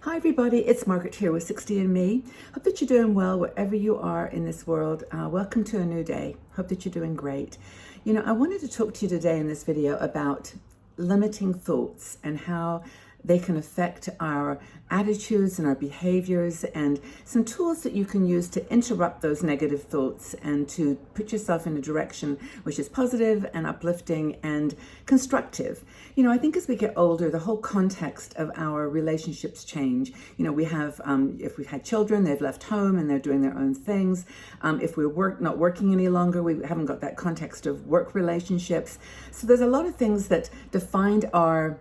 Hi everybody, it's Margaret here with 60andMe. Hope that you're doing well wherever you are in this world. Welcome to a new day. Hope that you're doing great. I wanted to talk to you today in this video about limiting thoughts and how they can affect our attitudes and our behaviors, and some tools that you can use to interrupt those negative thoughts and to put yourself in a direction which is positive and uplifting and constructive. I think as we get older, the whole context of our relationships change. We have, if we've had children, they've left home and they're doing their own things. If we're not working any longer, we haven't got that context of work relationships. So there's a lot of things that defined our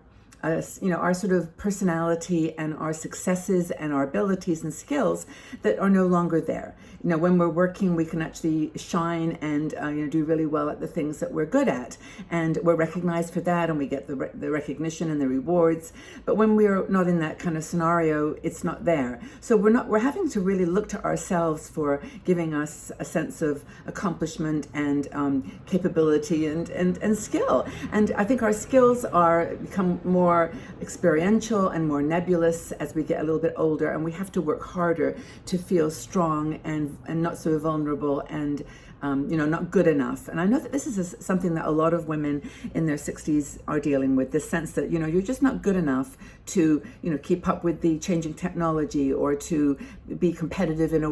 sort of personality and our successes and our abilities and skills that are no longer there. When we're working, we can actually shine and do really well at the things that we're good at, and we're recognized for that, and we get the recognition and the rewards. But when we're not in that kind of scenario, it's not there. So we're having to really look to ourselves for giving us a sense of accomplishment and capability and skill. And I think our skills become more experiential and more nebulous as we get a little bit older, and we have to work harder to feel strong and not so vulnerable and not good enough. And I know that this is something that a lot of women in their 60s are dealing with, this sense that, you're just not good enough to, keep up with the changing technology or to be competitive in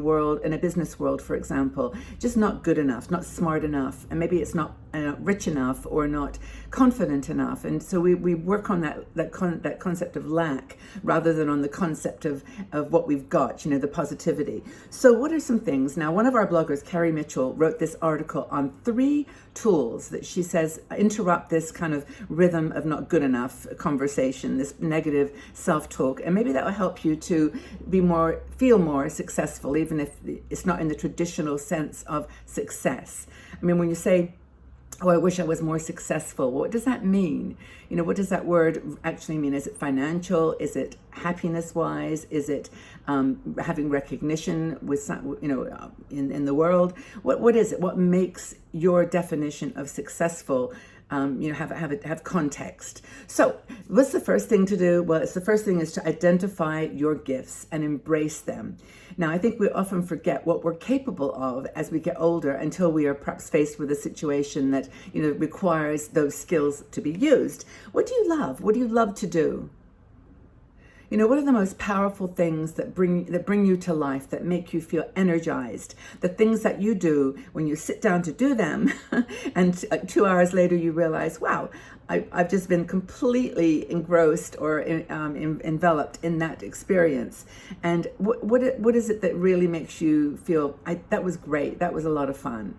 a business world, for example. Just not good enough, not smart enough. And maybe it's not rich enough or not confident enough. And so we work on that concept of lack rather than on the concept of what we've got, the positivity. So what are some things? Now, one of our bloggers, Carrie Mitchell, wrote this article on 3 tools that she says interrupt this kind of rhythm of not good enough conversation, this negative self-talk, and maybe that will help you to feel more successful, even if it's not in the traditional sense of success. I mean, when you say, "Oh, I wish I was more successful," what does that mean? What does that word actually mean? Is it financial? Is it happiness-wise? Is it having recognition with in the world? What is it? What makes your definition of successful? Have context. So what's the first thing to do? Well, the first thing is to identify your gifts and embrace them. Now, I think we often forget what we're capable of as we get older until we are perhaps faced with a situation that, requires those skills to be used. What do you love? What do you love to do? What are the most powerful things that bring you to life, that make you feel energized? The things that you do when you sit down to do them, and 2 hours later you realize, wow, I've just been completely engrossed or enveloped in that experience. And what is it that really makes you feel, that was great, that was a lot of fun?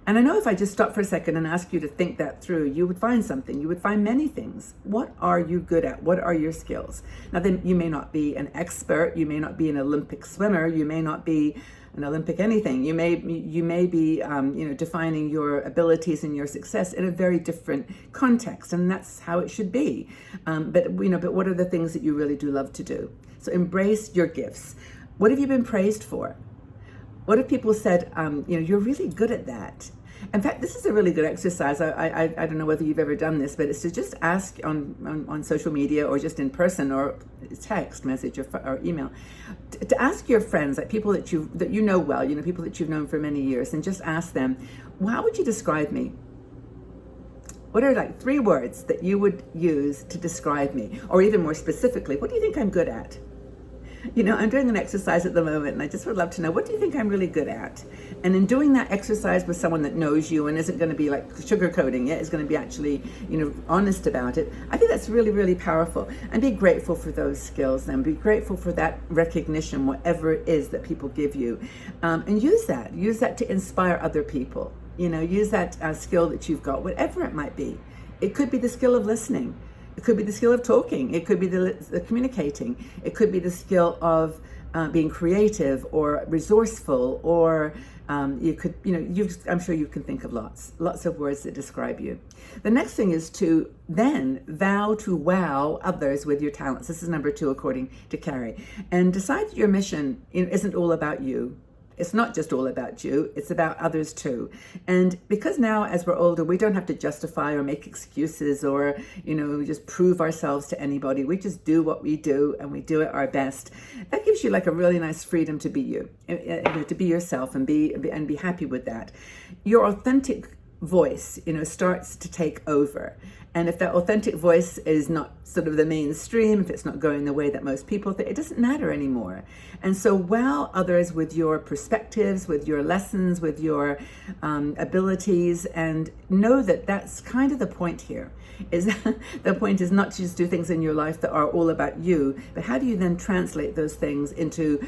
And I know if I just stop for a second and ask you to think that through, you would find something. You would find many things. What are you good at? What are your skills? Now, then you may not be an expert. You may not be an Olympic swimmer. You may not be an Olympic anything. You may be defining your abilities and your success in a very different context, and that's how it should be. But what are the things that you really do love to do? So embrace your gifts. What have you been praised for? What if people said, you're really good at that? In fact, this is a really good exercise. I don't know whether you've ever done this, but it's to just ask on social media or just in person or text message or email, to ask your friends, like people that you know well, people that you've known for many years, and just ask them, well, how would you describe me? What are 3 words that you would use to describe me? Or even more specifically, what do you think I'm good at? I'm doing an exercise at the moment, and I just would love to know, what do you think I'm really good at? And in doing that exercise with someone that knows you and isn't going to be sugarcoating it, is going to be actually, honest about it, I think that's really, really powerful. And be grateful for those skills, and be grateful for that recognition, whatever it is that people give you. And use that to inspire other people. Use that skill that you've got, whatever it might be. It could be the skill of listening. It could be the skill of talking. It could be the communicating. It could be the skill of being creative or resourceful, or I'm sure you can think of lots of words that describe you. The next thing is to then vow to wow others with your talents. This is number 2, according to Carrie. And decide that your mission isn't all about you. It's not just all about you, it's about others too. And because now, as we're older, we don't have to justify or make excuses or, just prove ourselves to anybody. We just do what we do and we do it our best. That gives you like a really nice freedom to be you, to be yourself and be happy with that. Your authentic voice, starts to take over. And if that authentic voice is not sort of the mainstream, if it's not going the way that most people think, it doesn't matter anymore. And so wow others with your perspectives, with your lessons, with your abilities, and know that that's kind of the point here. The point is not to just do things in your life that are all about you, but how do you then translate those things into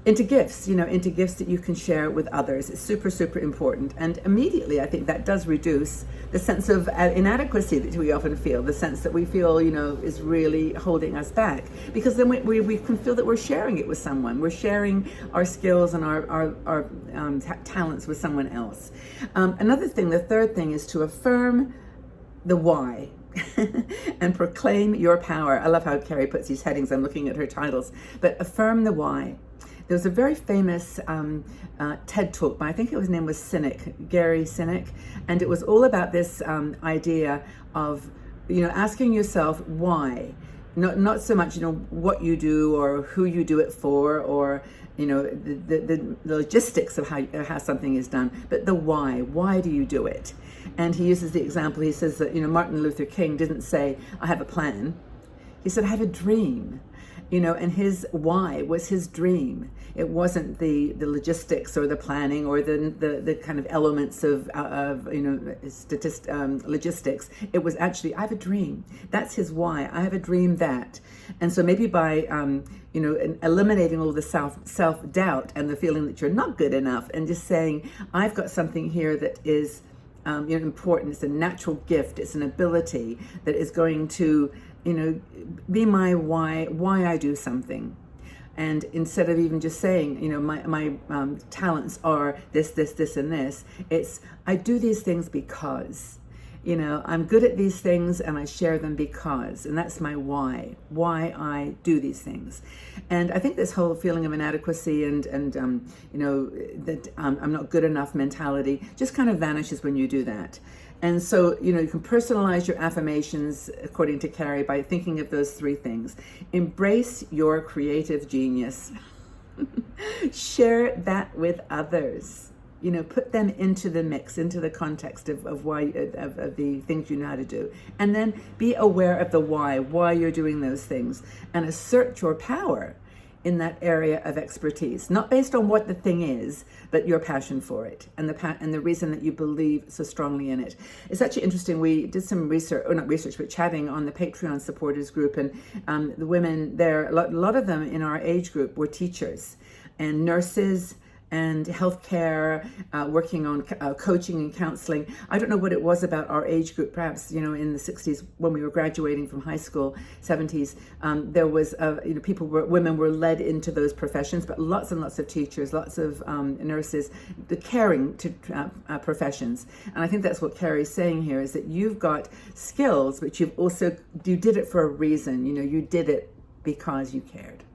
gifts, into gifts that you can share with others. It's super, super important. And immediately, I think that does reduce the sense of inadequacy that we often feel, the sense that we feel, is really holding us back. Because then we can feel that we're sharing it with someone. We're sharing our skills and our talents with someone else. Another thing, the third thing, is to affirm the why. And proclaim your power. I love how Carrie puts these headings. I'm looking at her titles. But affirm the why. There was a very famous TED talk by, I think his name was Gary Sinek, and it was all about this idea of, asking yourself why. Not so much, what you do or who you do it for, or the logistics of how something is done, but the why. Why do you do it? And he uses the example. He says that Martin Luther King didn't say, "I have a plan." He said, "I have a dream." And his why was his dream. It wasn't the logistics or the planning or the kind of elements of logistics. It was actually, I have a dream. That's his why. I have a dream that. And so maybe by eliminating all the self-doubt and the feeling that you're not good enough, and just saying, I've got something here that is important. It's a natural gift. It's an ability that is going to be my why I do something. And instead of even just saying, my talents are this, and this, it's, I do these things because, I'm good at these things and I share them because, and that's my why I do these things. And I think this whole feeling of inadequacy and that I'm not good enough mentality just kind of vanishes when you do that. And so, you can personalize your affirmations, according to Carrie, by thinking of those three things. Embrace your creative genius. Share that with others. Put them into the mix, into the context of the things you know how to do. And then be aware of the why you're doing those things, and assert your power in that area of expertise, not based on what the thing is, but your passion for it and the reason that you believe so strongly in it. It's actually interesting. We did some research, or not research, but chatting on the Patreon supporters group, and the women there, a lot of them in our age group were teachers and nurses and healthcare, working on coaching and counseling. I don't know what it was about our age group, perhaps, in the 60s when we were graduating from high school, 70s, there was, women were led into those professions, but lots and lots of teachers, lots of nurses, the caring to professions. And I think that's what Carrie's saying here, is that you've got skills, but you did it for a reason. You did it because you cared.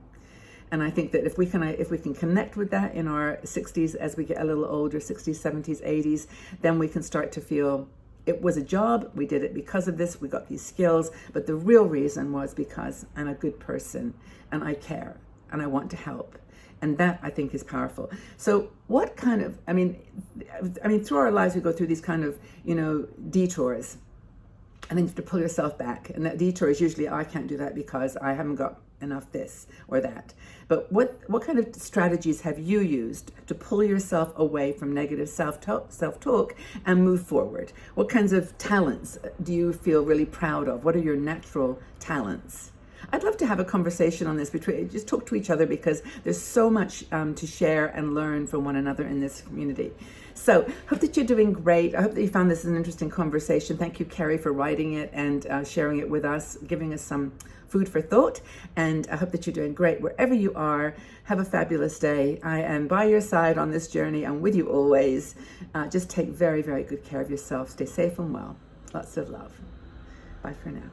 And I think that if we can connect with that in our 60s, as we get a little older, 60s, 70s, 80s, then we can start to feel it was a job. We did it because of this. We got these skills. But the real reason was because I'm a good person and I care and I want to help. And that, I think, is powerful. So what kind of, I mean, through our lives, we go through these kind of, detours. And then you have to pull yourself back. And that detour is usually, I can't do that because I haven't got enough this or that. But what kind of strategies have you used to pull yourself away from negative self-talk and move forward? What kinds of talents do you feel really proud of? What are your natural talents? I'd love to have a conversation on this, just talk to each other, because there's so much to share and learn from one another in this community. So hope that you're doing great. I hope that you found this an interesting conversation. Thank you, Carrie, for writing it and sharing it with us, giving us some food for thought. And I hope that you're doing great wherever you are. Have a fabulous day. I am by your side on this journey. I'm with you always. Just take very, very good care of yourself. Stay safe and well. Lots of love. Bye for now.